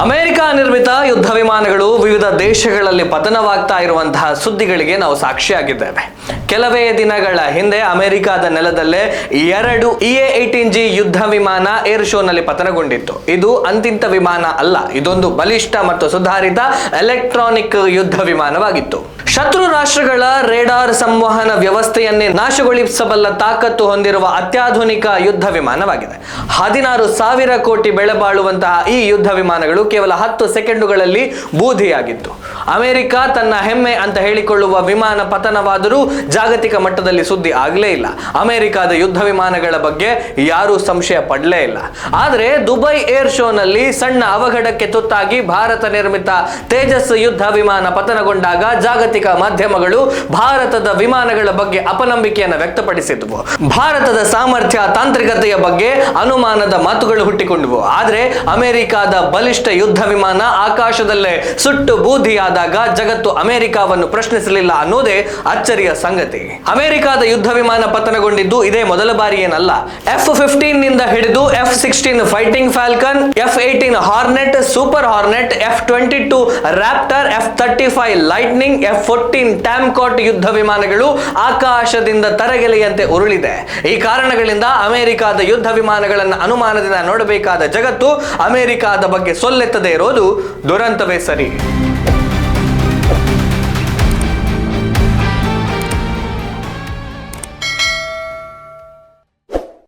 America ನಿರ್ಮಿತ ಯುದ್ಧ ವಿಮಾನಗಳು ವಿವಿಧ ದೇಶಗಳಲ್ಲಿ ಪತನವಾಗ್ತಾ ಇರುವಂತಹ ಸುದ್ದಿಗಳಿಗೆ ನಾವು ಸಾಕ್ಷಿಯಾಗಿದ್ದೇವೆ. ಕೆಲವೇ ದಿನಗಳ ಹಿಂದೆ ಅಮೆರಿಕದ ನೆಲದಲ್ಲೇ 2 EA-18G ಯುದ್ಧ ವಿಮಾನ ಏರ್ ಶೋನಲ್ಲಿ ಪತನಗೊಂಡಿತ್ತು. ಇದು ಅಂತಿಂತ ವಿಮಾನ ಅಲ್ಲ, ಇದೊಂದು ಬಲಿಷ್ಠ ಮತ್ತು ಸುಧಾರಿತ ಎಲೆಕ್ಟ್ರಾನಿಕ್ ಯುದ್ಧ ವಿಮಾನವಾಗಿತ್ತು. ಶತ್ರು ರಾಷ್ಟ್ರಗಳ ರೇಡಾರ್ ಸಂವಹನ ವ್ಯವಸ್ಥೆಯನ್ನೇ ನಾಶಗೊಳಿಸಬಲ್ಲ ತಾಕತ್ತು ಹೊಂದಿರುವ ಅತ್ಯಾಧುನಿಕ ಯುದ್ಧ ವಿಮಾನವಾಗಿದೆ. 16,000 ಕೋಟಿ ಬೆಲೆ ಬಾಳುವಂತಹ ಈ ಯುದ್ಧ ವಿಮಾನಗಳು ಕೇವಲ 10 ಸೆಕೆಂಡುಗಳಲ್ಲಿ ಬೂದಿಯಾಗಿತ್ತು. ಅಮೆರಿಕ ತನ್ನ ಹೆಮ್ಮೆ ಅಂತ ಹೇಳಿಕೊಳ್ಳುವ ವಿಮಾನ ಪತನವಾದರೂ ಜಾಗತಿಕ ಮಟ್ಟದಲ್ಲಿ ಸುದ್ದಿ ಆಗಲೇ ಇಲ್ಲ. ಅಮೆರಿಕದ ಯುದ್ಧ ವಿಮಾನಗಳ ಬಗ್ಗೆ ಯಾರೂ ಸಂಶಯ ಪಡಲೇ ಇಲ್ಲ. ಆದರೆ ದುಬೈ ಏರ್ ಶೋನಲ್ಲಿ ಸಣ್ಣ ಅವಘಡಕ್ಕೆ ತುತ್ತಾಗಿ ಭಾರತ ನಿರ್ಮಿತ ತೇಜಸ್ ಯುದ್ಧ ವಿಮಾನ ಪತನಗೊಂಡಾಗ ಜಾಗತಿಕ ಮಾಧ್ಯಮಗಳು ಭಾರತದ ವಿಮಾನಗಳ ಬಗ್ಗೆ ಅಪನಂಬಿಕೆಯನ್ನು ವ್ಯಕ್ತಪಡಿಸಿದ್ವು. ಭಾರತದ ಸಾಮರ್ಥ್ಯ, ತಾಂತ್ರಿಕತೆಯ ಬಗ್ಗೆ ಅನುಮಾನದ ಮಾತುಗಳು ಹುಟ್ಟಿಕೊಂಡವು. ಆದರೆ ಅಮೆರಿಕದ ಬಲಿಷ್ಠ ಯುದ್ಧ ವಿಮಾನ ಆಕಾಶದಲ್ಲೇ ಸುಟ್ಟು ಬೂದಿಯಾದಾಗ ಜಗತ್ತು ಅಮೆರಿಕವನ್ನು ಪ್ರಶ್ನಿಸಲಿಲ್ಲ ಅನ್ನೋದೇ ಅಚ್ಚರಿಯ ಸಂಗತಿ. ಅಮೆರಿಕದ ಯುದ್ಧ ವಿಮಾನ ಪತನಗೊಂಡಿದ್ದು ಇದೇ ಮೊದಲ ಬಾರಿ ಏನಲ್ಲ. F-15 ನಿಂದ ಹಿಡಿದು F-16 fighting Falcon, F-18 hornet, super hornet, F-22 ರಾಪ್ಟರ್, F-35 lightning, F-14 ಟ್ಯಾಮ್ಕಾಟ್ ಯುದ್ಧ ವಿಮಾನಗಳು ಆಕಾಶದಿಂದ ತರಗೆಲೆಯಂತೆ ಉರುಳಿದೆ. ಈ ಕಾರಣಗಳಿಂದ ಅಮೆರಿಕದ ಯುದ್ಧ ವಿಮಾನಗಳನ್ನು ಅನುಮಾನದಿಂದ ನೋಡಬೇಕಾದ ಜಗತ್ತು ಅಮೆರಿಕದ ಬಗ್ಗೆ ಸೊಲ್ಲೆತ್ತದೇ ಇರೋದು ದುರಂತವೇ ಸರಿ.